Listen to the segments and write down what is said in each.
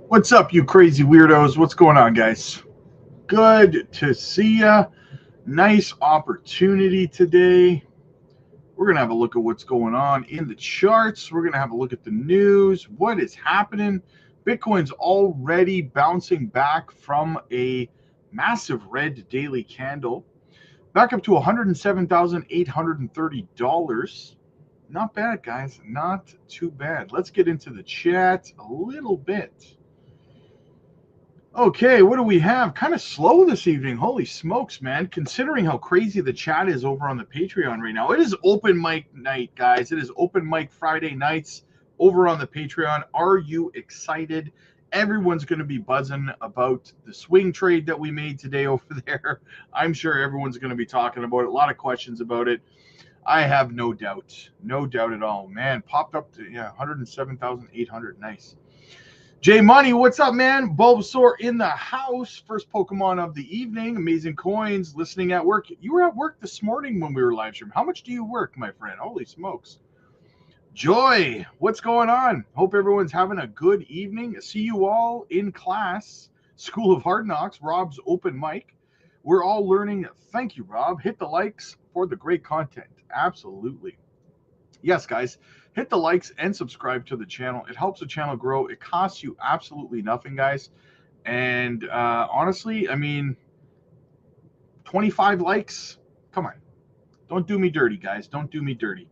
What's up, you crazy weirdos? What's going on, guys? Good to see ya. Nice opportunity today. We're going to have a look at what's going on in the charts. We're going to have a look at the news. What is happening? Bitcoin's already bouncing back from a massive red daily candle. Back up to $107,830. Not bad, guys. Not too bad. Let's get into the chat a little bit. Okay, what do we have? Kind of slow this evening. Holy smokes, man. Considering how crazy the chat is over on the Patreon right now. It is open mic night, guys. It is open mic Friday nights over on the Patreon. Are you excited? Everyone's going to be buzzing about the swing trade that we made today over there. I'm sure everyone's going to be talking about it. A lot of questions about it. I have no doubt. No doubt at all. Man, popped up to 107,800. Nice. Jay Money, what's up, man? Bulbasaur in the house. First Pokemon of the evening. Amazing coins. Listening at work. You were at work this morning when we were live streaming. How much do you work, my friend? Holy smokes. Joy, what's going on? Hope everyone's having a good evening. See you all in class. School of Hard Knocks. Rob's open mic. We're all learning. Thank you, Rob. Hit the likes for the great content. Absolutely. Yes, guys. Hit the likes and subscribe to the channel. It helps the channel grow. It costs you absolutely nothing, guys. And honestly, I mean, 25 likes. Come on. Don't do me dirty, guys. Don't do me dirty.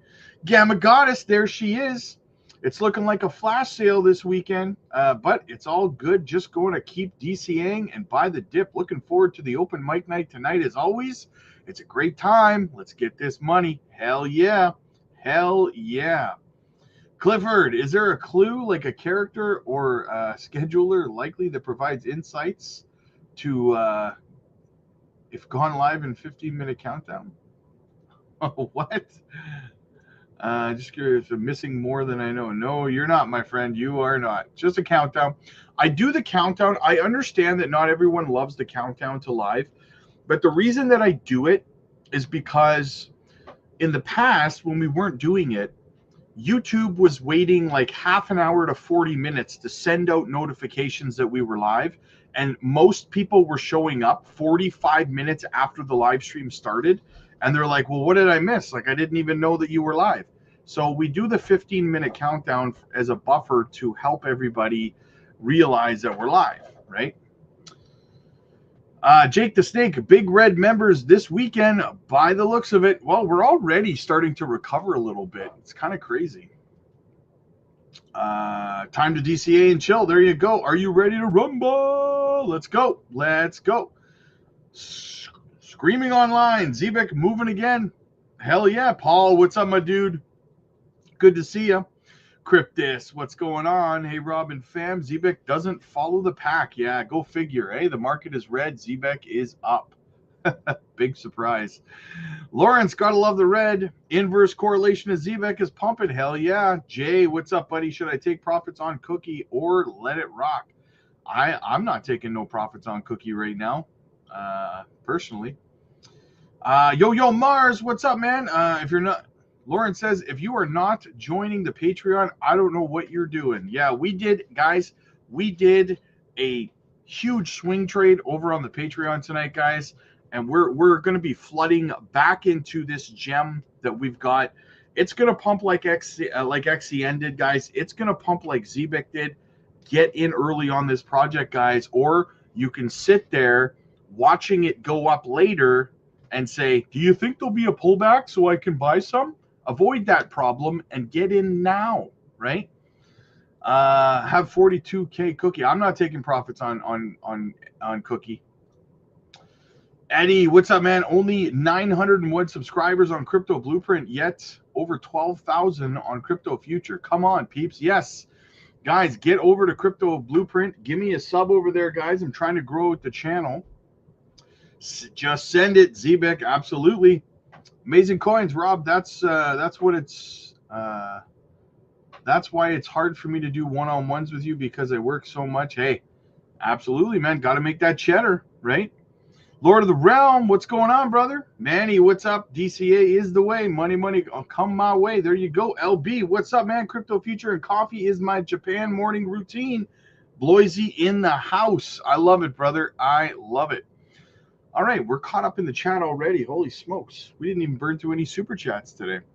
Gamma Goddess, there she is. It's looking like a flash sale this weekend, but it's all good. Just going to keep DCing and buy the dip. Looking forward to the open mic night tonight as always. It's a great time. Let's get this money. Hell yeah. Hell yeah. Clifford, is there a clue, like a character or a scheduler likely that provides insights to if gone live in 15-minute countdown? What? Just curious, I'm missing more than I know. No, you're not, my friend. You are not. Just a countdown. I do the countdown. I understand that not everyone loves the countdown to live, but the reason that I do it is because in the past, when we weren't doing it, YouTube was waiting like half an hour to 40 minutes to send out notifications that we were live. And most people were showing up 45 minutes after the live stream started. And they're like, well, what did I miss? Like, I didn't even know that you were live. So we do the 15-minute countdown as a buffer to help everybody realize that we're live, right? Jake the Snake, Big Red members this weekend by the looks of it. Well, we're already starting to recover a little bit. It's kind of crazy. Time to DCA and chill. There you go. Are you ready to rumble? Let's go. Let's go. Screaming online. Zebec moving again. Hell yeah. Paul, what's up, my dude? Good to see you. Cryptis, what's going on? Hey, Robin fam, Zebec doesn't follow the pack. Yeah, go figure. Hey, the market is red. Zebec is up. Big surprise. Lawrence, gotta love the red. Inverse correlation of Zebec is pumping. Hell yeah. Jay, what's up, buddy? Should I take profits on Cookie or let it rock? I'm not taking no profits on Cookie right now, personally. Yo Mars, what's up, man? If you're not, Lauren says, if you are not joining the Patreon, I don't know what you're doing. Yeah, we did, guys. We did a huge swing trade over on the Patreon tonight, guys. And we're going to be flooding back into this gem that we've got. It's going to pump like XCN did, guys. It's going to pump like Zebec did. Get in early on this project, guys. Or you can sit there watching it go up later and say, do you think there'll be a pullback so I can buy some? Avoid that problem and get in now, right? Have 42K Cookie. I'm not taking profits on Cookie. Eddie, what's up, man? Only 901 subscribers on Crypto Blueprint, yet over 12,000 on Crypto Future. Come on, peeps. Yes. Guys, get over to Crypto Blueprint. Give me a sub over there, guys. I'm trying to grow the channel. Just send it, Zebec. Absolutely. Amazing coins, Rob. That's what it's. That's why it's hard for me to do one-on-ones with you because I work so much. Hey, absolutely, man. Got to make that cheddar, right? Lord of the Realm, what's going on, brother? Manny, what's up? DCA is the way. Money, come my way. There you go. LB, what's up, man? Crypto Future and Coffee is my Japan morning routine. Bloisey in the house. I love it, brother. I love it. All right, we're caught up in the chat already. Holy smokes. We didn't even burn through any super chats today.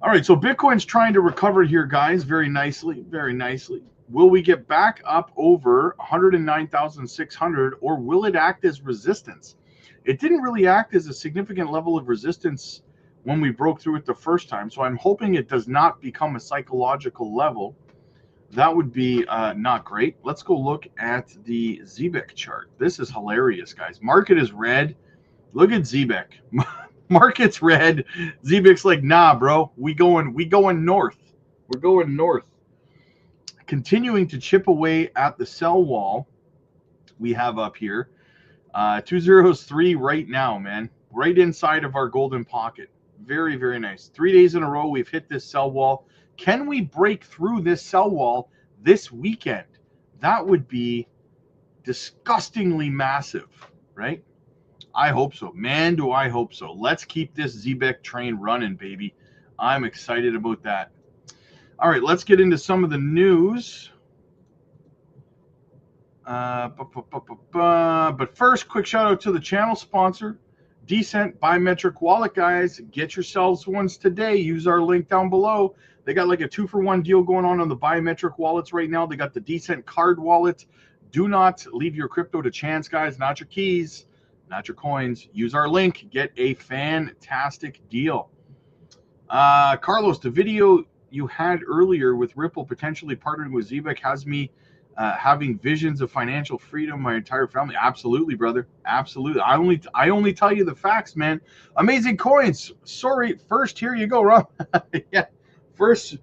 All right, so Bitcoin's trying to recover here, guys, very nicely, very nicely. Will we get back up over 109,600, or will it act as resistance? It didn't really act as a significant level of resistance when we broke through it the first time, so I'm hoping it does not become a psychological level. That would be not great. Let's go look at the Zebec chart. This is hilarious, guys. Market is red. Look at Zebec. Market's red. Zebec's like, nah, bro. We going north. We're going north. Continuing to chip away at the sell wall we have up here. 203 right now, man. Right inside of our golden pocket. Very, very nice. 3 days in a row we've hit this sell wall. Can we break through this sell wall this weekend? That would be disgustingly massive, right? I hope so. Man, do I hope so. Let's keep this Zebec train running, baby. I'm excited about that. All right, let's get into some of the news. But first, quick shout out to the channel sponsor, Decent Biometric Wallet, guys. Get yourselves ones today. Use our link down below. They got like a 2-for-1 deal going on the biometric wallets right now. They got the Decent card wallet. Do not leave your crypto to chance, guys. Not your keys, not your coins. Use our link. Get a fantastic deal. Carlos, the video you had earlier with Ripple potentially partnering with Zebec has me having visions of financial freedom, my entire family. Absolutely, brother. Absolutely. I only tell you the facts, man. Amazing coins. Sorry. First, here you go, Rob. Yeah. First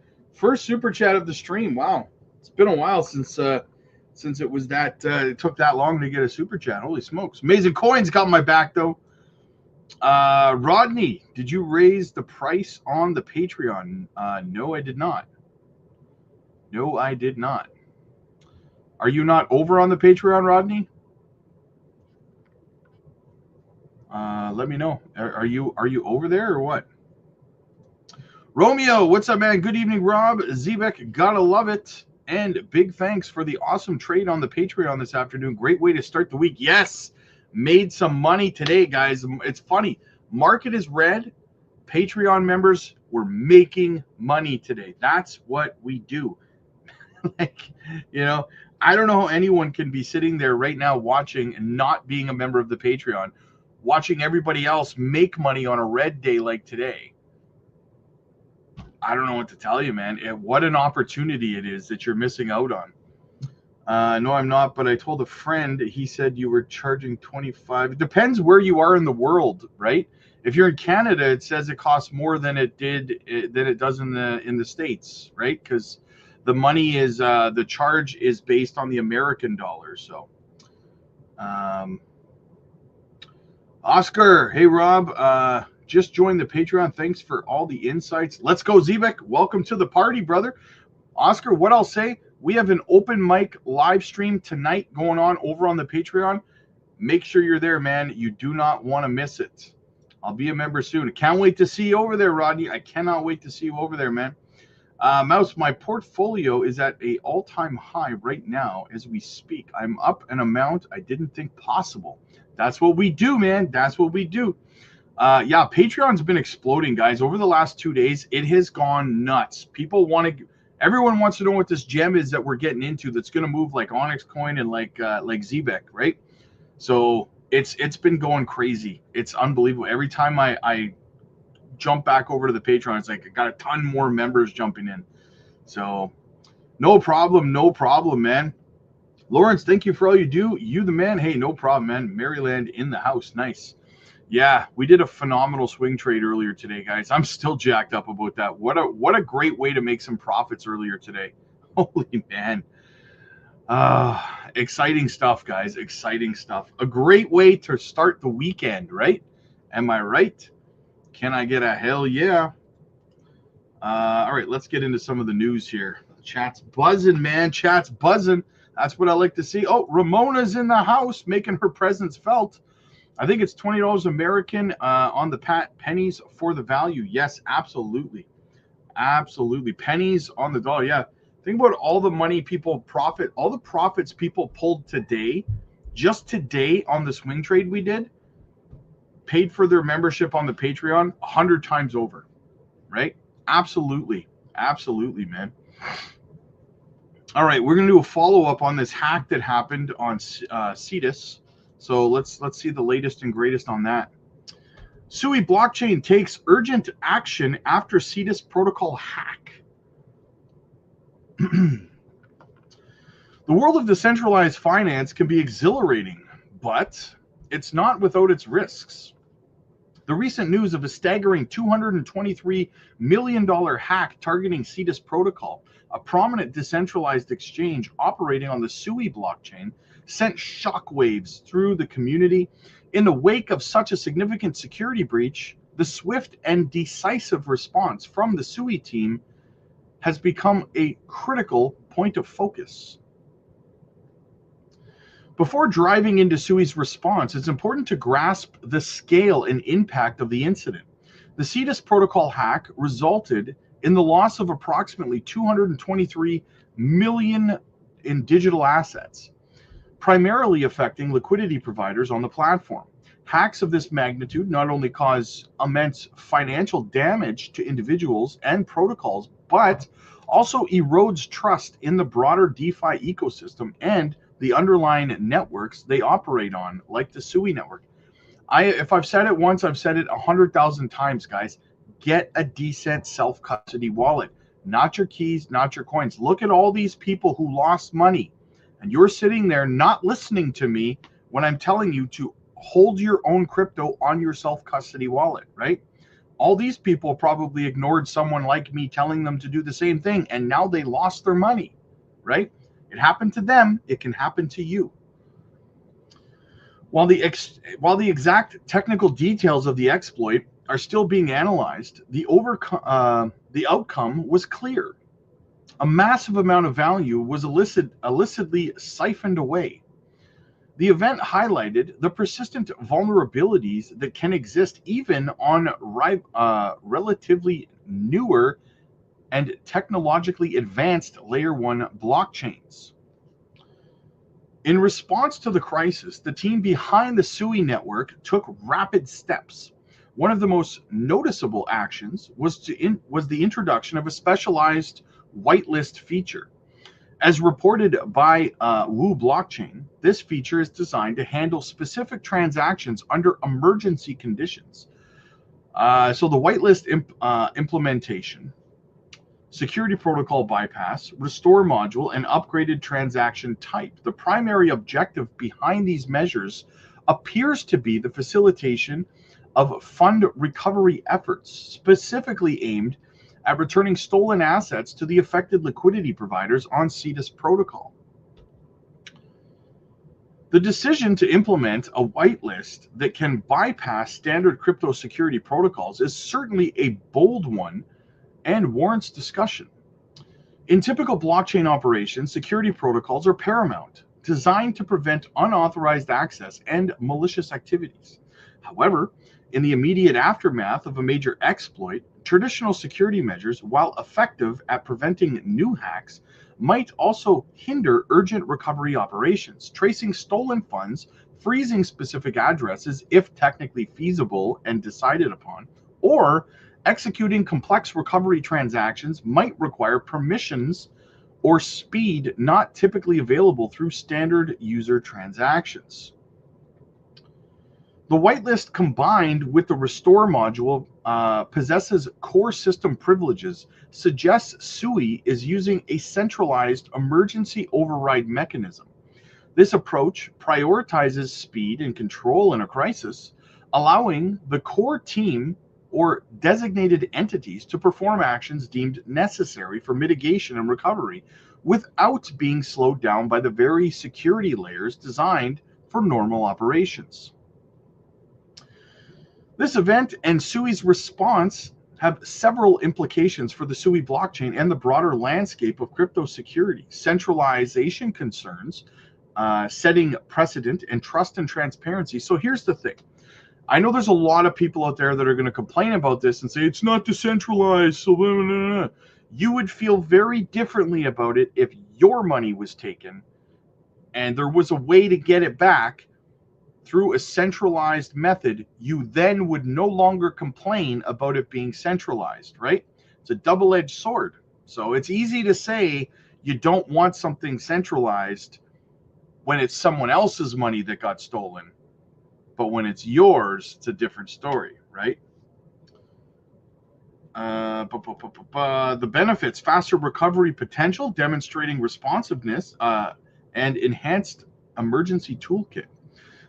super chat of the stream. Wow. It's been a while since it was that it took that long to get a super chat. Holy smokes. Amazing coins got my back though. Rodney, did you raise the price on the Patreon? No, I did not. No, I did not. Are you not over on the Patreon, Rodney? Let me know. Are you over there or what? Romeo, what's up, man? Good evening, Rob. Zebec, gotta love it. And big thanks for the awesome trade on the Patreon this afternoon. Great way to start the week. Yes, made some money today, guys. It's funny. Market is red. Patreon members were making money today. That's what we do. Like, you know, I don't know how anyone can be sitting there right now watching and not being a member of the Patreon, watching everybody else make money on a red day like today. I don't know what to tell you, man. What an opportunity it is that you're missing out on. No, I'm not, but I told a friend, he said you were charging 25. It depends where you are in the world, right? If you're in Canada, it says it costs more than it does in the States, right? Because the money is the charge is based on the American dollar. So, Oscar, hey Rob, just joined the Patreon. Thanks for all the insights. Let's go, Zebec. Welcome to the party, brother. Oscar, what I'll say, we have an open mic live stream tonight going on over on the Patreon. Make sure you're there, man. You do not want to miss it. I'll be a member soon. Can't wait to see you over there, Rodney. I cannot wait to see you over there, man. Mouse, my portfolio is at an all-time high right now as we speak. I'm up an amount I didn't think possible. That's what we do, man. That's what we do. Yeah, Patreon's been exploding, guys. Over the last 2 days, it has gone nuts. Everyone wants to know what this gem is that we're getting into that's going to move like Onyx Coin and like Zebec, right? So it's been going crazy. It's unbelievable. Every time I jump back over to the Patreon, it's like I got a ton more members jumping in. So no problem, man. Lawrence, thank you for all you do. You the man. Hey, no problem, man. Maryland in the house. Nice. Yeah, we did a phenomenal swing trade earlier today, guys. I'm still jacked up about that. What a great way to make some profits earlier today. Holy man. Exciting stuff, guys. Exciting stuff. A great way to start the weekend, right? Am I right? Can I get a hell yeah? All right, let's get into some of the news here. Chat's buzzing, man. Chat's buzzing. That's what I like to see. Oh, Ramona's in the house making her presence felt. I think it's $20 American on the pennies for the value. Yes, absolutely. Absolutely. Pennies on the dollar. Yeah. Think about all the money people profit, all the profits people pulled today, just today on the swing trade we did, paid for their membership on the Patreon 100 times over, right? Absolutely. Absolutely, man. All right, we're going to do a follow-up on this hack that happened on Cetus. So let's see the latest and greatest on that. Sui blockchain takes urgent action after Cetus protocol hack. The world of decentralized finance can be exhilarating, but it's not without its risks. The recent news of a staggering $223 million hack targeting Cetus protocol, a prominent decentralized exchange operating on the Sui blockchain, sent shockwaves through the community. In the wake of such a significant security breach, the swift and decisive response from the Sui team has become a critical point of focus. Before driving into Sui's response, it's important to grasp the scale and impact of the incident. The Cetus protocol hack resulted in the loss of approximately 223 million in digital assets, primarily affecting liquidity providers on the platform. Hacks of this magnitude not only cause immense financial damage to individuals and protocols, but also erodes trust in the broader DeFi ecosystem and the underlying networks they operate on, like the Sui network. If I've said it once, I've said it 100,000 times, guys. Get a decent self-custody wallet. Not your keys, not your coins. Look at all these people who lost money, and you're sitting there not listening to me when I'm telling you to hold your own crypto on your self-custody wallet, right? All these people probably ignored someone like me telling them to do the same thing, and now they lost their money, right? It happened to them. It can happen to you. While the exact technical details of the exploit are still being analyzed, the outcome was clear. A massive amount of value was illicitly siphoned away. The event highlighted the persistent vulnerabilities that can exist even on relatively newer and technologically advanced Layer 1 blockchains. In response to the crisis, the team behind the Sui network took rapid steps. One of the most noticeable actions was the introduction of a specialized whitelist feature. As reported by Wu Blockchain, this feature is designed to handle specific transactions under emergency conditions. So the whitelist implementation, security protocol bypass, restore module, and upgraded transaction type. The primary objective behind these measures appears to be the facilitation of fund recovery efforts, specifically aimed at returning stolen assets to the affected liquidity providers on Cetus protocol. The decision to implement a whitelist that can bypass standard crypto security protocols is certainly a bold one and warrants discussion. In typical blockchain operations, security protocols are paramount, designed to prevent unauthorized access and malicious activities. However, in the immediate aftermath of a major exploit, traditional security measures, while effective at preventing new hacks, might also hinder urgent recovery operations, tracing stolen funds, freezing specific addresses if technically feasible and decided upon, or executing complex recovery transactions might require permissions or speed not typically available through standard user transactions. The whitelist combined with the restore module possesses core system privileges, suggests Sui is using a centralized emergency override mechanism. This approach prioritizes speed and control in a crisis, allowing the core team or designated entities to perform actions deemed necessary for mitigation and recovery without being slowed down by the very security layers designed for normal operations. This event and Sui's response have several implications for the Sui blockchain and the broader landscape of crypto security. Centralization concerns setting precedent and trust and transparency. So here's the thing. I know there's a lot of people out there that are going to complain about this and say it's not decentralized. So blah, blah, blah. You would feel very differently about it if your money was taken and there was a way to get it back through a centralized method. You then would no longer complain about it being centralized, right? It's a double-edged sword. So it's easy to say you don't want something centralized when it's someone else's money that got stolen. But when it's yours, it's a different story, right? The benefits: faster recovery potential, demonstrating responsiveness, and enhanced emergency toolkit.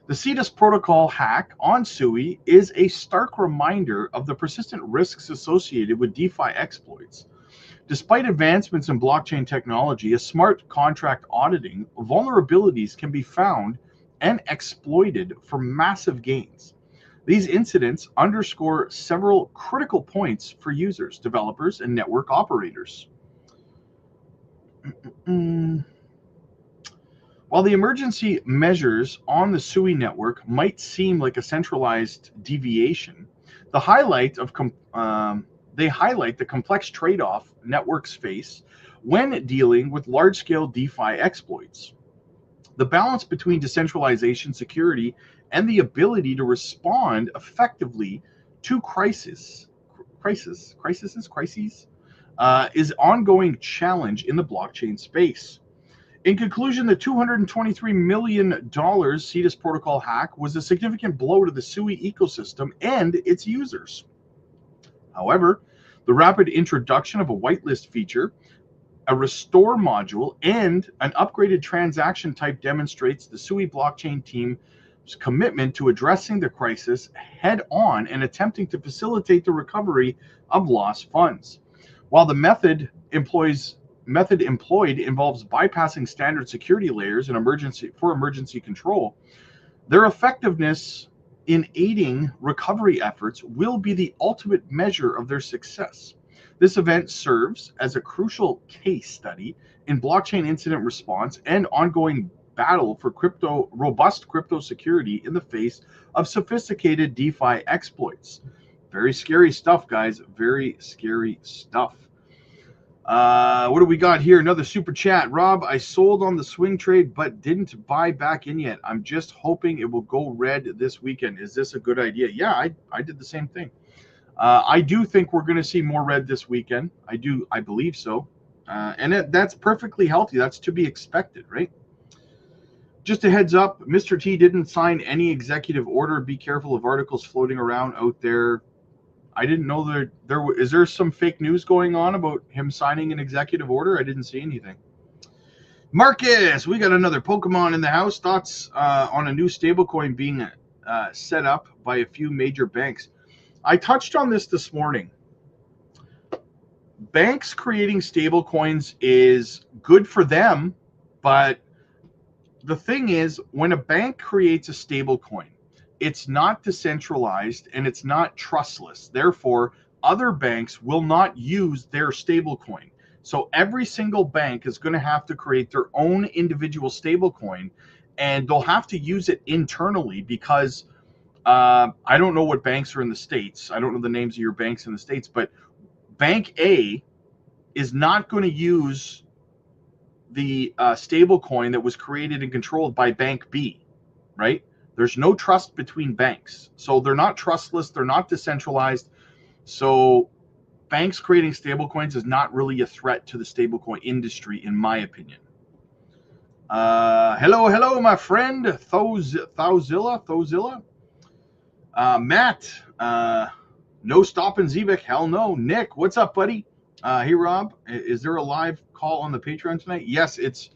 The CEDAS protocol hack on SUI is a stark reminder of the persistent risks associated with DeFi exploits. Despite advancements in blockchain technology, a smart contract auditing, vulnerabilities can be found and exploited for massive gains. These incidents underscore several critical points for users, developers, and network operators. While the emergency measures on the SUI network might seem like a centralized deviation, they highlight the complex trade-off networks face when dealing with large-scale DeFi exploits. The balance between decentralization, security, and the ability to respond effectively to crises is an ongoing challenge in the blockchain space. In conclusion, the $223 million CEDAS protocol hack was a significant blow to the SUI ecosystem and its users. However, the rapid introduction of a whitelist feature, a restore module, and an upgraded transaction type demonstrates the SUI blockchain team's commitment to addressing the crisis head on and attempting to facilitate the recovery of lost funds. While the method employed involves bypassing standard security layers and emergency control, their effectiveness in aiding recovery efforts will be the ultimate measure of their success. This event serves as a crucial case study in blockchain incident response and ongoing battle for robust crypto security in the face of sophisticated DeFi exploits. Very scary stuff, guys. Very scary stuff. What do we got here? Another super chat. Rob, I sold on the swing trade but didn't buy back in yet. I'm just hoping it will go red this weekend. Is this a good idea? Yeah, I did the same thing. I do think we're going to see more red this weekend. I believe so. And that's perfectly healthy. That's to be expected, right? Just a heads up, Mr. T didn't sign any executive order. Be careful of articles floating around out there. I didn't know is there some fake news going on about him signing an executive order? I didn't see anything. Marcus, we got another Pokemon in the house. Thoughts on a new stablecoin being set up by a few major banks? I touched on this morning. Banks creating stablecoins is good for them, but the thing is, when a bank creates a stablecoin, it's not decentralized and it's not trustless. Therefore, other banks will not use their stablecoin. So every single bank is going to have to create their own individual stablecoin, and they'll have to use it internally because I don't know what banks are in the States. I don't know the names of your banks in the States, but Bank A is not going to use the stable coin that was created and controlled by Bank B, right? There's no trust between banks. So they're not trustless. They're not decentralized. So banks creating stable coins is not really a threat to the stablecoin industry, in my opinion. Hello, my friend, Thozilla. Matt, no stopping Zebec. Hell no. Nick, what's up, buddy? Hey, Rob, is there a live call on the Patreon tonight? Yes, it's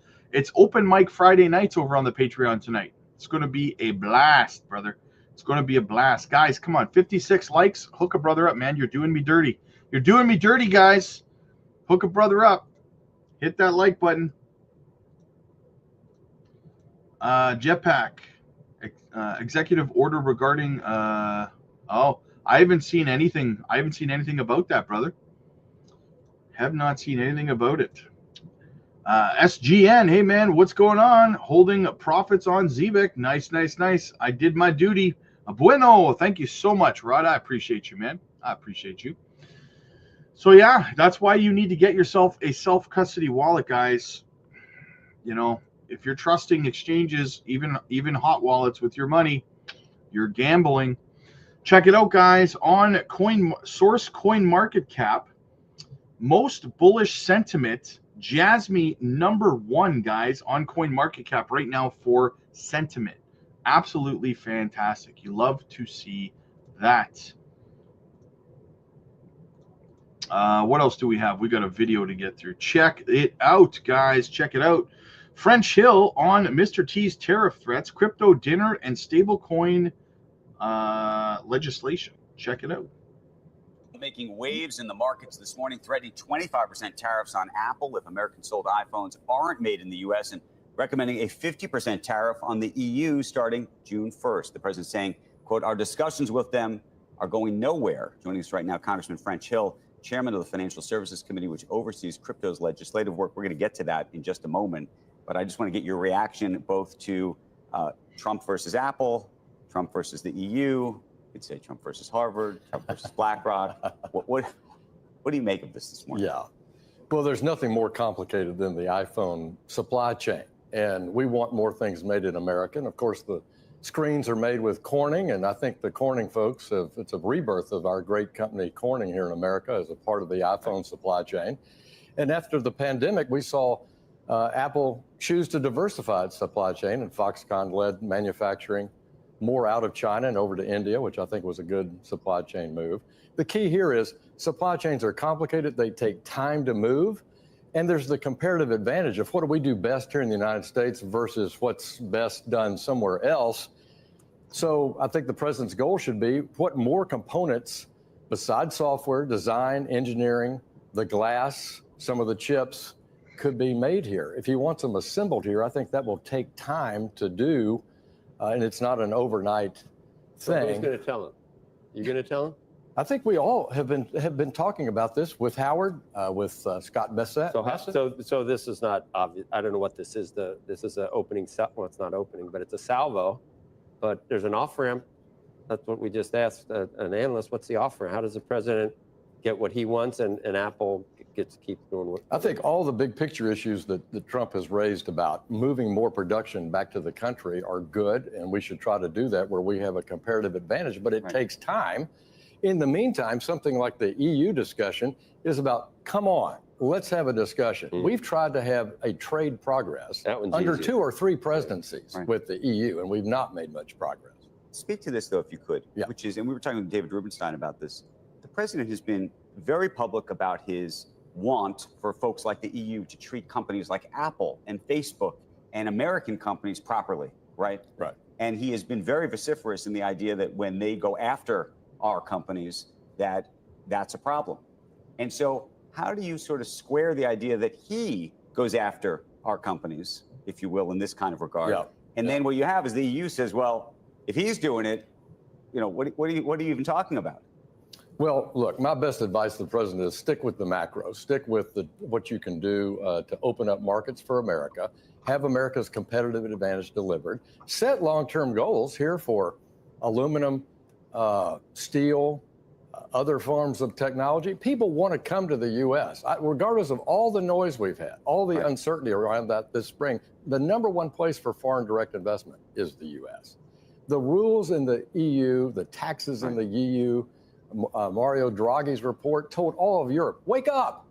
open mic Friday nights over on the Patreon tonight. It's going to be a blast, brother. It's going to be a blast. Guys, come on. 56 likes. Hook a brother up, man. You're doing me dirty. You're doing me dirty, guys. Hook a brother up. Hit that like button. Jetpack. Executive order regarding I haven't seen anything. I haven't seen anything about that, brother. Have not seen anything about it. SGN, hey man, what's going on? Holding profits on Zebec. Nice, nice, nice. I did my duty. Bueno, thank you so much, Rod. I appreciate you, man. I appreciate you. So yeah, that's why you need to get yourself a self-custody wallet, guys. You know, if you're trusting exchanges, even hot wallets with your money, you're gambling. Check it out, guys. On Coin Market Cap, most bullish sentiment. Jasmine #1, guys, on Coin Market Cap right now for sentiment. Absolutely fantastic. You love to see that. What else do we have? We got a video to get through. Check it out, guys. Check it out. French Hill on Mr. T's tariff threats, crypto dinner, and stablecoin legislation. Check it out. Making waves in the markets this morning, threatening 25% tariffs on Apple if American-sold iPhones aren't made in the U.S. and recommending a 50% tariff on the EU starting June 1st. The president saying, quote, our discussions with them are going nowhere. Joining us right now, Congressman French Hill, chairman of the Financial Services Committee, which oversees crypto's legislative work. We're going to get to that in just a moment. But I just want to get your reaction both to Trump versus Apple, Trump versus the EU. You could say Trump versus Harvard, Trump versus BlackRock. What do you make of this morning? Yeah. Well, there's nothing more complicated than the iPhone supply chain. And we want more things made in America. And of course, the screens are made with Corning. And I think the Corning folks it's a rebirth of our great company Corning here in America as a part of the iPhone supply chain. And after the pandemic, we saw Apple choose to diversify its supply chain, and Foxconn led manufacturing more out of China and over to India, which I think was a good supply chain move. The key here is supply chains are complicated. They take time to move. And there's the comparative advantage of what do we do best here in the United States versus what's best done somewhere else. So I think the president's goal should be what more components besides software, design, engineering, the glass, some of the chips could be made here. If he wants them assembled here, I think that will take time to do. And it's not an overnight thing. So who's going to tell him? You going to tell him? I think we all have been talking about this with Howard, with Scott Bassett. So this is not obvious. I don't know what this is. This is an opening. Well, it's not opening, but it's a salvo. But there's an off ramp. That's what we just asked an analyst. What's the off ramp? How does the president get what he wants and Apple gets to keep doing what? I think all the big picture issues that Trump has raised about moving more production back to the country are good, and we should try to do that where we have a comparative advantage, but it takes time. In the meantime, something like the EU discussion is about, come on, let's have a discussion. We've tried to have a trade progress under easier. 2 or 3 presidencies with the EU, and we've not made much progress. Speak to this, though, if you could, which is, and we were talking with David Rubenstein about this, the president has been very public about his want for folks like the EU to treat companies like Apple and Facebook and American companies properly, right? Right. And he has been very vociferous in the idea that when they go after our companies, that's a problem. And so how do you sort of square the idea that he goes after our companies, if you will, in this kind of regard? Yeah. And then what you have is the EU says, well, if he's doing it, you know, what are you even talking about? Well, look, my best advice to the president is stick with the macro, stick with what you can do to open up markets for America, have America's competitive advantage delivered, set long-term goals here for aluminum, steel, other forms of technology. People want to come to the U.S. Regardless of all the noise we've had, all the uncertainty around that this spring, the #1 place for foreign direct investment is the U.S. The rules in the EU, the taxes in the EU, Mario Draghi's report told all of Europe, wake up.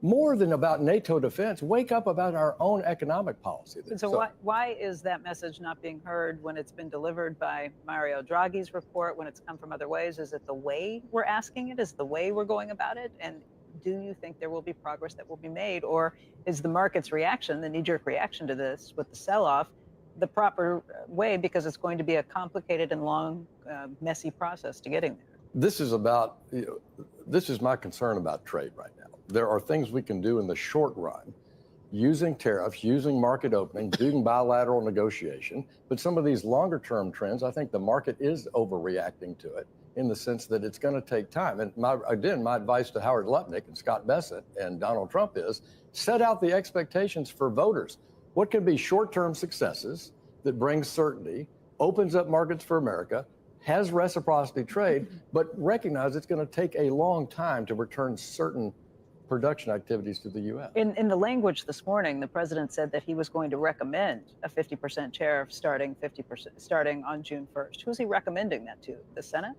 More than about NATO defense, wake up about our own economic policy. So why is that message not being heard when it's been delivered by Mario Draghi's report, when it's come from other ways? Is it the way we're asking it? Is it the way we're going about it? And do you think there will be progress that will be made? Or is the market's reaction, the knee-jerk reaction to this with the sell-off, the proper way, because it's going to be a complicated and long, messy process to getting there? This is about, this is my concern about trade right now. There are things we can do in the short run using tariffs, using market opening, doing bilateral negotiation. But some of these longer term trends, I think the market is overreacting to it in the sense that it's going to take time. And my advice to Howard Lutnick and Scott Bessent and Donald Trump is set out the expectations for voters. What can be short-term successes that brings certainty, opens up markets for America, has reciprocity trade, but recognize it's going to take a long time to return certain production activities to the U.S. In the language this morning, the president said that he was going to recommend a 50% tariff starting on June 1st. Who's he recommending that to? The Senate?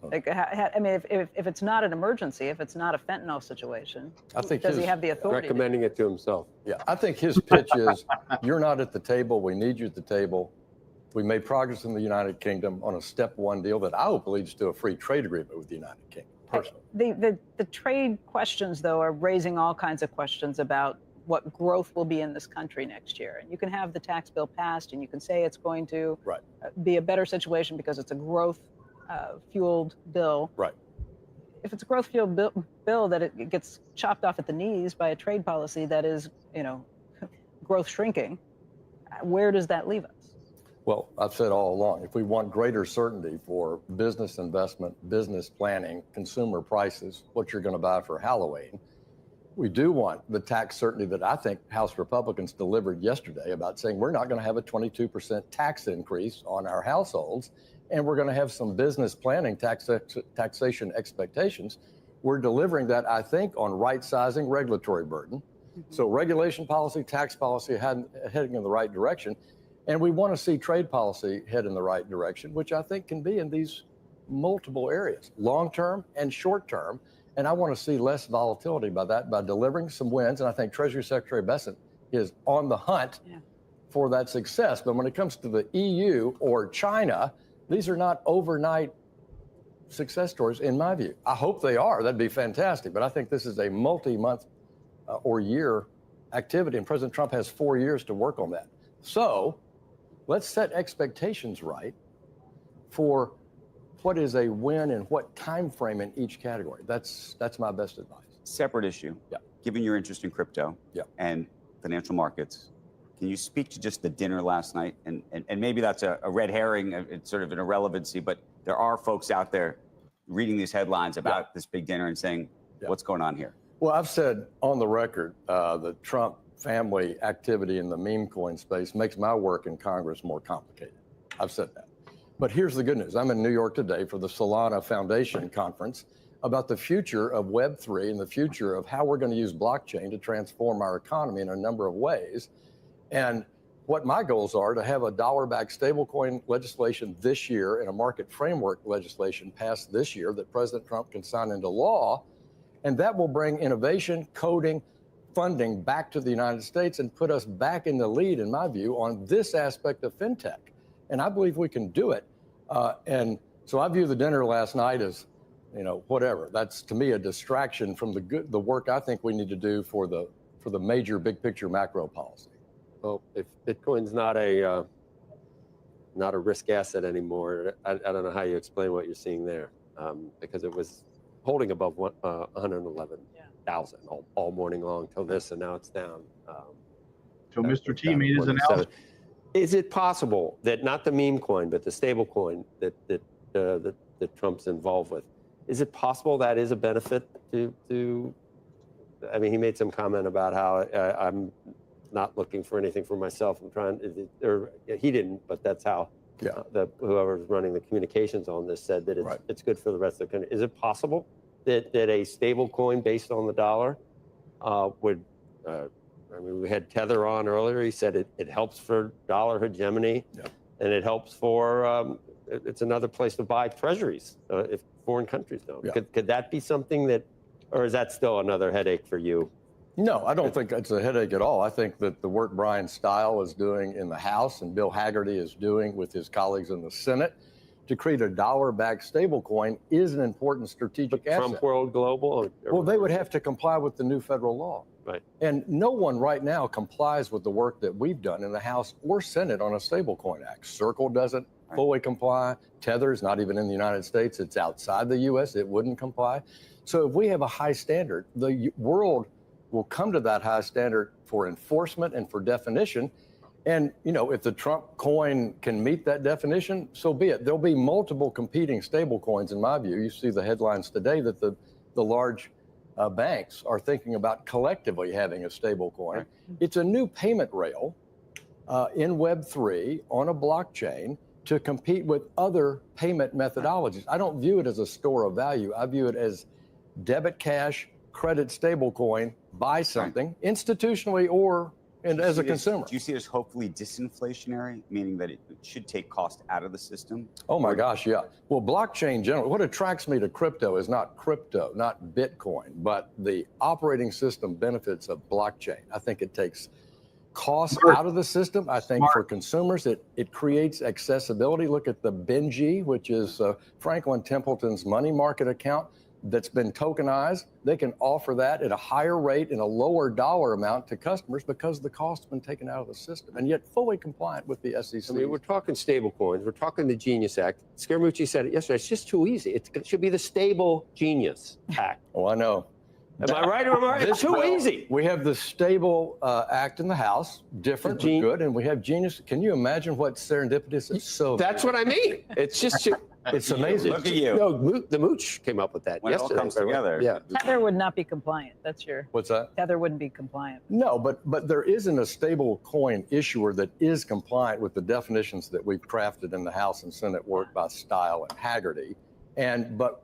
Like, I mean, if it's not an emergency, if it's not a fentanyl situation, I think does he have the authority? Recommending it to himself. Yeah, I think his pitch is, you're not at the table, we need you at the table. We made progress in the United Kingdom on a step one deal that I hope leads to a free trade agreement with the United Kingdom, personally. The trade questions, though, are raising all kinds of questions about what growth will be in this country next year. And you can have the tax bill passed and you can say it's going to be a better situation because it's a growth fueled bill. Right. If it's a growth fueled bill that it gets chopped off at the knees by a trade policy that is, growth shrinking, where does that leave us? Well, I've said all along, if we want greater certainty for business investment, business planning, consumer prices, what you're going to buy for Halloween, we do want the tax certainty that I think House Republicans delivered yesterday about saying we're not going to have a 22% tax increase on our households, and we're going to have some business planning taxation expectations. We're delivering that, I think, on right-sizing regulatory burden. So regulation policy, tax policy heading in the right direction. And we want to see trade policy head in the right direction, which I think can be in these multiple areas, long-term and short-term. And I want to see less volatility by delivering some wins. And I think Treasury Secretary Bessent is on the hunt for that success. But when it comes to the EU or China, these are not overnight success stories, in my view. I hope they are. That'd be fantastic. But I think this is a multi-month or year activity, and President Trump has 4 years to work on that. So let's set expectations right for what is a win and what time frame in each category. That's my best advice. Separate issue. Yeah. Given your interest in crypto and financial markets, can you speak to just the dinner last night? And maybe that's a red herring, it's sort of an irrelevancy, but there are folks out there reading these headlines about this big dinner and saying, what's going on here? Well, I've said on the record, the Trump family activity in the meme coin space makes my work in Congress more complicated. I've said that. But here's the good news. I'm in New York today for the Solana Foundation conference about the future of Web3 and the future of how we're going to use blockchain to transform our economy in a number of ways. And what my goals are to have a dollar-backed stablecoin legislation this year and a market framework legislation passed this year that President Trump can sign into law. And that will bring innovation, coding, funding back to the United States and put us back in the lead, in my view, on this aspect of fintech. And I believe we can do it. And so I view the dinner last night as, whatever. That's, to me, a distraction from the work I think we need to do for the major big picture macro policy. Well, if Bitcoin's not a risk asset anymore, I don't know how you explain what you're seeing there, because it was holding above 111,000 all morning long till this, and now it's down. So Mr. T made his announcement. Is it possible that not the meme coin, but the stable coin that Trump's involved with, is it possible that is a benefit to I mean, he made some comment about how I'm not looking for anything for myself. I'm trying, or he didn't, but that's how whoever's running the communications on this said that it's good for the rest of the country. Is it possible that a stable coin based on the dollar would, I mean, we had Tether on earlier. He said it helps for dollar hegemony, and it helps for, it's another place to buy treasuries if foreign countries don't. Could that be something that, or is that still another headache for you? No, I don't think it's a headache at all. I think that the work Brian Stile is doing in the House and Bill Hagerty is doing with his colleagues in the Senate to create a dollar-backed stablecoin is an important strategic asset. Trump World Global? Well, they would have to comply with the new federal law. Right. And no one right now complies with the work that we've done in the House or Senate on a stablecoin act. Circle doesn't fully comply. Tether is not even in the United States. It's outside the U.S. It wouldn't comply. So if we have a high standard, the world will come to that high standard for enforcement and for definition. And, you know, if the Trump coin can meet that definition, so be it. There'll be multiple competing stable coins, in my view. You see the headlines today that the large banks are thinking about collectively having a stable coin. Right. It's a new payment rail in Web3 on a blockchain to compete with other payment methodologies. I don't view it as a store of value. I view it as debit cash, credit stablecoin, buy something institutionally or as a consumer. Do you see it as hopefully disinflationary, meaning that it should take cost out of the system? Oh my gosh, yeah. Well, blockchain generally, what attracts me to crypto is not crypto, not Bitcoin, but the operating system benefits of blockchain. I think it takes costs out of the system. I think for consumers, it creates accessibility. Look at the Benji, which is Franklin Templeton's money market account that's been tokenized. They can offer that at a higher rate and a lower dollar amount to customers because the cost has been taken out of the system, and yet fully compliant with the SEC. I mean, we're talking stable coins. We're talking the Genius Act. Scaramucci said it yesterday. It's just too easy. It should be the Stable Genius Act. Oh, I know. Am I right or am I right? It's too easy. We have the Stable Act in the House, different, but good, and we have Genius. Can you imagine what serendipitous is? So that's what I mean. It's just it's amazing. Look at you. No, the Mooch came up with that When yesterday. it all comes together. Yeah. Tether would not be compliant. That's your. What's that? Tether wouldn't be compliant. No, but there isn't a stable coin issuer that is compliant with the definitions that we've crafted in the House and Senate work by Style and Haggerty. But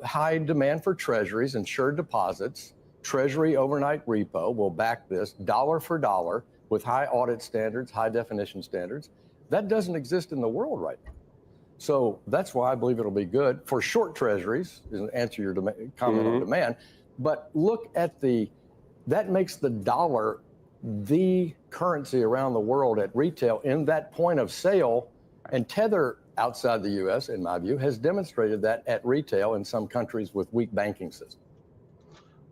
high demand for treasuries, insured deposits, treasury overnight repo will back this dollar for dollar with high audit standards, high definition standards. That doesn't exist in the world right now. So that's why I believe it'll be good for short treasuries, to answer your comment on demand. But look at that makes the dollar the currency around the world at retail in that point of sale. And Tether outside the US, in my view, has demonstrated that at retail in some countries with weak banking systems.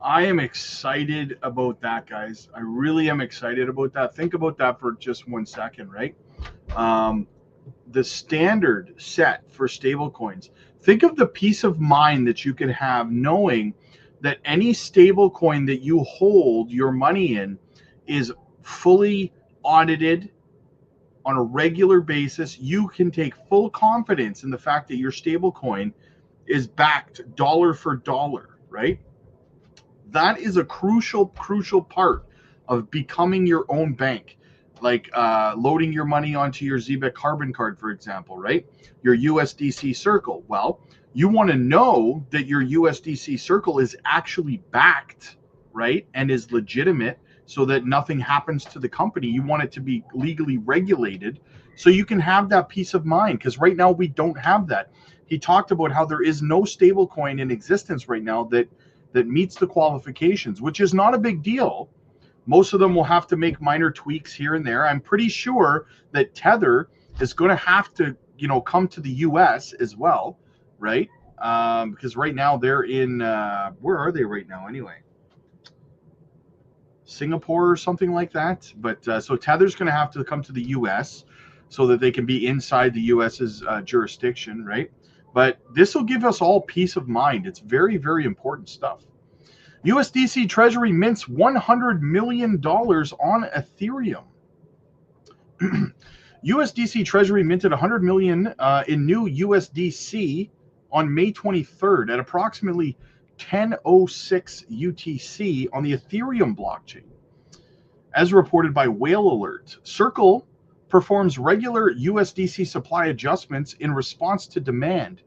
I am excited about that, guys. I really am excited about that. Think about that for just 1 second, right? The standard set for stable coins. Think of the peace of mind that you can have knowing that any stable coin that you hold your money in is fully audited on a regular basis. You can take full confidence in the fact that your stable coin is backed dollar for dollar, right? That is a crucial part of becoming your own bank. Like loading your money onto your Zebec carbon card, for example, right? Your USDC circle. Well, you want to know that your USDC circle is actually backed, right? And is legitimate so that nothing happens to the company. You want it to be legally regulated so you can have that peace of mind, because right now we don't have that. He talked about how there is no stable coin in existence right now that meets the qualifications, which is not a big deal. Most of them will have to make minor tweaks here and there. I'm pretty sure that Tether is going to have to, come to the US as well, right? Because right now they're in, where are they right now anyway? Singapore or something like that. But so Tether's going to have to come to the US so that they can be inside the US's jurisdiction, right? But this will give us all peace of mind. It's very, very important stuff. USDC Treasury mints $100 million on Ethereum. USDC Treasury minted $100 million in new USDC on May 23rd at approximately 10:06 UTC on the Ethereum blockchain. As reported by Whale Alert, Circle performs regular USDC supply adjustments in response to demand,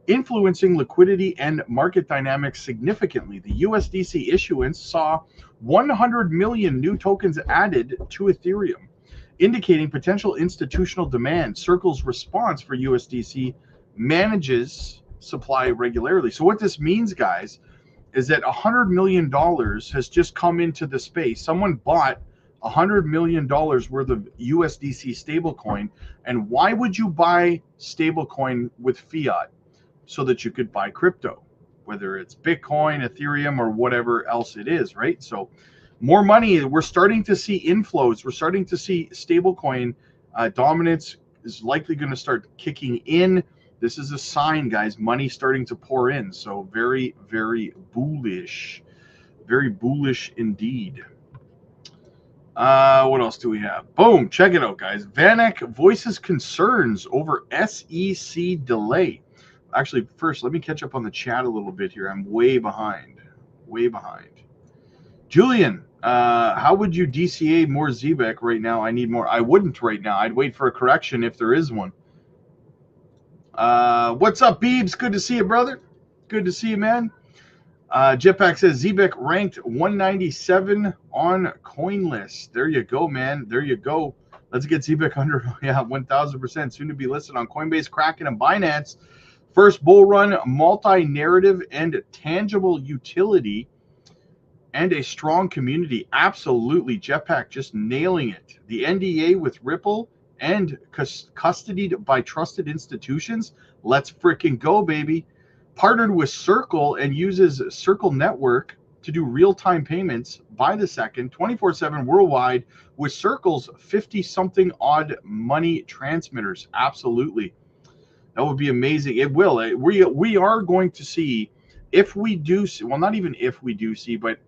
influencing liquidity and market dynamics significantly. The USDC issuance saw 100 million new tokens added to Ethereum, indicating potential institutional demand. Circle's response for USDC manages supply regularly. So what this means, guys, is that $100 million has just come into the space. Someone bought $100 million worth of USDC stablecoin. And why would you buy stablecoin with fiat? So that you could buy crypto, whether it's Bitcoin, Ethereum, or whatever else it is, right? So more money. We're starting to see inflows. We're starting to see stablecoin dominance is likely going to start kicking in. This is a sign, guys, money starting to pour in. So very, very bullish. Very bullish indeed. What else do we have? Boom. Check it out, guys. Vanek voices concerns over SEC delay. Actually, first, let me catch up on the chat a little bit here. I'm way behind. Way behind. Julian, how would you DCA more Zebec right now? I need more. I wouldn't right now. I'd wait for a correction if there is one. What's up, Beebs? Good to see you, brother. Good to see you, man. Jetpack says Zebec ranked 197 on CoinList. There you go, man. There you go. Let's get Zebec under 1,000%. Soon to be listed on Coinbase, Kraken, and Binance. First bull run, multi-narrative and tangible utility, and a strong community. Absolutely, Jetpack just nailing it. The NDA with Ripple and custodied by trusted institutions. Let's freaking go, baby. Partnered with Circle and uses Circle Network to do real-time payments by the second, 24/7 worldwide with Circle's 50-something odd money transmitters. Absolutely. That would be amazing. It will. We are going to see, if we do see, well, not even if we do see, but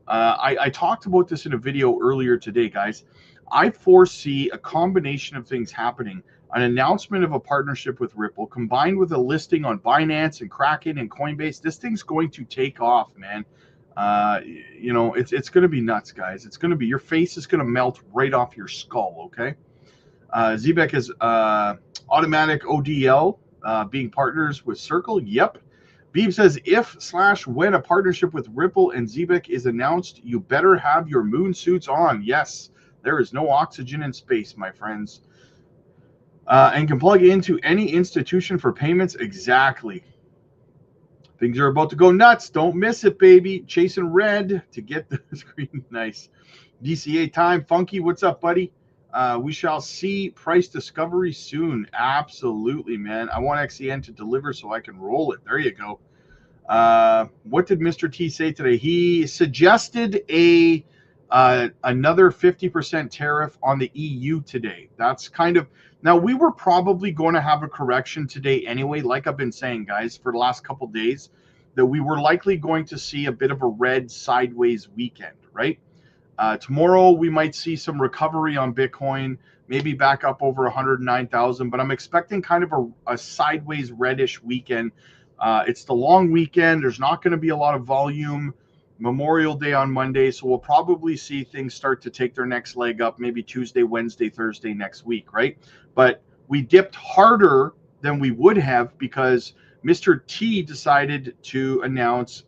I talked about this in a video earlier today, guys. I foresee a combination of things happening. An announcement of a partnership with Ripple combined with a listing on Binance and Kraken and Coinbase. This thing's going to take off, man. You know, it's going to be nuts, guys. It's going to be, your face is going to melt right off your skull, okay? Zebec is automatic ODL being partners with Circle. Yep. Beeb says, if/when a partnership with Ripple and Zebec is announced, you better have your moon suits on. Yes, there is no oxygen in space, my friends. And can plug into any institution for payments. Exactly. Things are about to go nuts. Don't miss it, baby. Chasing red to get the screen. Nice. DCA time. Funky, what's up, buddy? We shall see price discovery soon. Absolutely, man. I want XCN to deliver so I can roll it. There you go. What did Mr. T say today? He suggested another 50% tariff on the EU today. That's kind of, now we were probably going to have a correction today anyway, like I've been saying, guys, for the last couple days, that we were likely going to see a bit of a red sideways weekend, right? Tomorrow we might see some recovery on Bitcoin, maybe back up over 109,000, but I'm expecting kind of a sideways reddish weekend. It's the long weekend. There's not going to be a lot of volume. Memorial Day on Monday, so we'll probably see things start to take their next leg up maybe Tuesday, Wednesday, Thursday next week, right? But we dipped harder than we would have because Mr. T decided to announce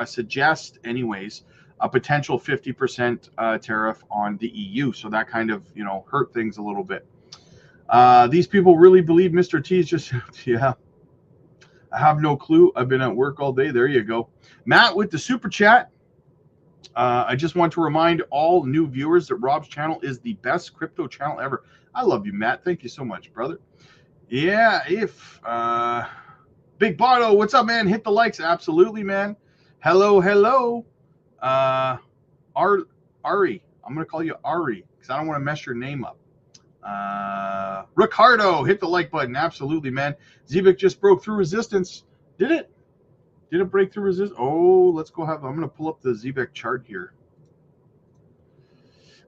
suggest anyways a potential 50% tariff on the EU. So that kind of, you know, hurt things a little bit. These people really believe Mr. T is just, yeah. I have no clue. I've been at work all day. There you go. Matt with the super chat. I just want to remind all new viewers that Rob's channel is the best crypto channel ever. I love you, Matt. Thank you so much, brother. Yeah, if Big Bardo, what's up, man? Hit the likes. Absolutely, man. Hello, hello. Ari, I'm going to call you Ari because I don't want to mess your name up. Ricardo, hit the like button. Absolutely, man. Zebec just broke through resistance. Did it? Did it break through resistance? Oh, let's go have, I'm going to pull up the Zebec chart here.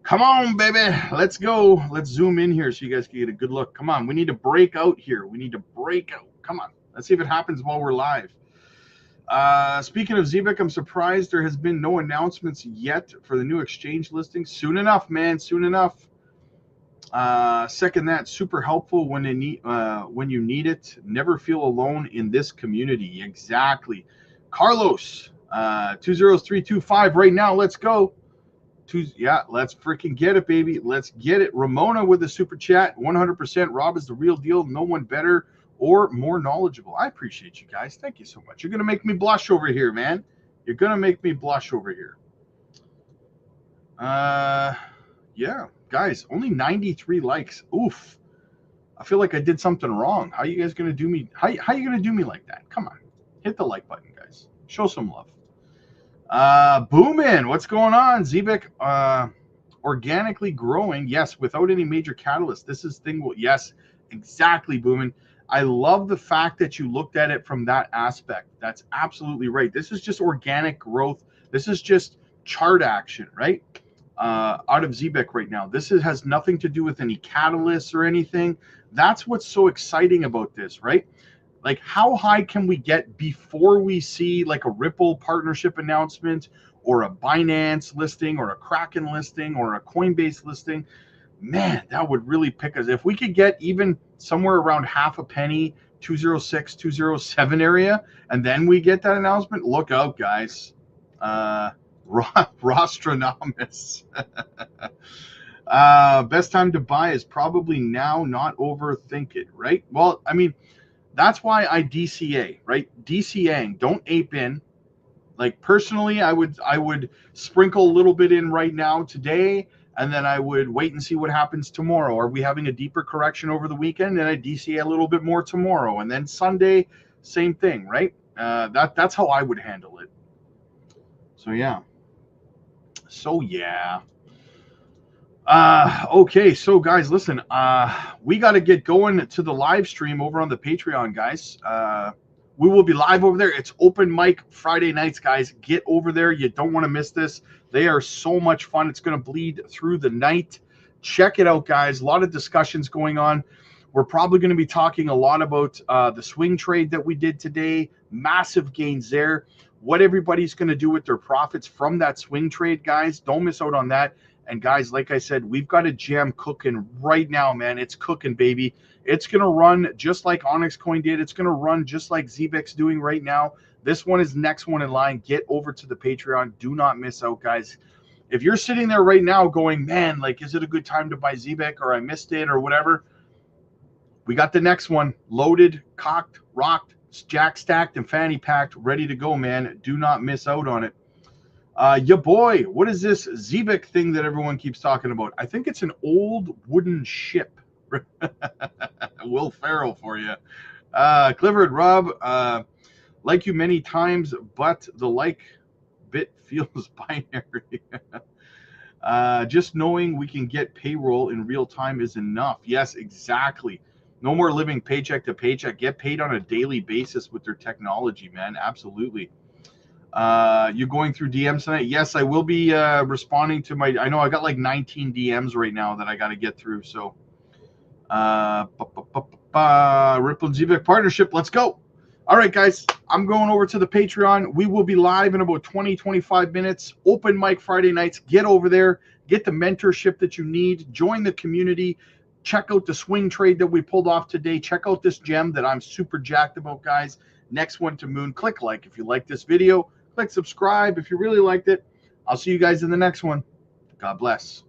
Come on, baby. Let's go. Let's zoom in here so you guys can get a good look. Come on. We need to break out here. We need to break out. Come on. Let's see if it happens while we're live. Speaking of Zebec, I'm surprised there has been no announcements yet for the new exchange listing. Soon enough, man. Soon enough. Second, that super helpful when you need it. Never feel alone in this community. Exactly. Carlos, 20325 right now. Let's go. Yeah, let's freaking get it, baby. Let's get it. Ramona with the super chat. 100%. Rob is the real deal. No one better or more knowledgeable. I appreciate you guys. Thank you so much. You're gonna make me blush over here, man. You're gonna make me blush over here. Yeah. Guys, only 93 likes. Oof. I feel like I did something wrong. How are you guys going to do me? How you going to do me like that? Come on. Hit the like button, guys. Show some love. Boomin'. What's going on? Zebec organically growing. Yes, without any major catalyst. This is thing. Yes, exactly, Boomin'. I love the fact that you looked at it from that aspect. That's absolutely right. This is just organic growth. This is just chart action, right? Out of Zebec right now. This has nothing to do with any catalysts or anything. That's what's so exciting about this, right? Like, how high can we get before we see like a Ripple partnership announcement or a Binance listing or a Kraken listing or a Coinbase listing? Man, that would really pick us. If we could get even somewhere around half a penny, 206, 207 area, and then we get that announcement, look out, guys. Rostronomous. Best time to buy is probably now, not overthink it, right? Well, I mean, that's why I DCA, right? DCAing, don't ape in. Like, personally, I would sprinkle a little bit in right now today, and then I would wait and see what happens tomorrow. Are we having a deeper correction over the weekend? And I DCA a little bit more tomorrow, and then Sunday, same thing, right? That's how I would handle it. So yeah. Okay, so guys, listen, we got to get going to the live stream over on the Patreon, guys. We will be live over there. It's open mic Friday nights, guys. Get over there. You don't want to miss this. They are so much fun. It's going to bleed through the night. Check it out, guys. A lot of discussions going on. We're probably going to be talking a lot about the swing trade that we did today. Massive gains there. What everybody's going to do with their profits from that swing trade, guys. Don't miss out on that. And guys, like I said, we've got a gem cooking right now, man. It's cooking, baby. It's going to run just like Onyx Coin did. It's going to run just like Zebec's doing right now. This one is next one in line. Get over to the Patreon. Do not miss out, guys. If you're sitting there right now going, man, like, is it a good time to buy Zebec, or I missed it or whatever? We got the next one loaded, cocked, rocked, jack stacked, and fanny packed, ready to go, man. Do not miss out on it. Ya boy, what is this Zebec thing that everyone keeps talking about? I think it's an old wooden ship. Will Ferrell for you. Clifford, Rob, like you many times, but the like bit feels binary. Just knowing we can get payroll in real time is enough. Yes, exactly. No more living paycheck to paycheck. Get paid on a daily basis with their technology, man. Absolutely. You're going through DMs tonight? Yes, I will be responding to my. I know I got like 19 DMs right now that I got to get through. So, Ripple and Zebec partnership. Let's go. All right, guys. I'm going over to the Patreon. We will be live in about 20-25 minutes. Open mic Friday nights. Get over there. Get the mentorship that you need. Join the community. Check out the swing trade that we pulled off today. Check out this gem that I'm super jacked about, guys. Next one to moon. Click like if you like this video. Click subscribe if you really liked it. I'll see you guys in the next one. God bless.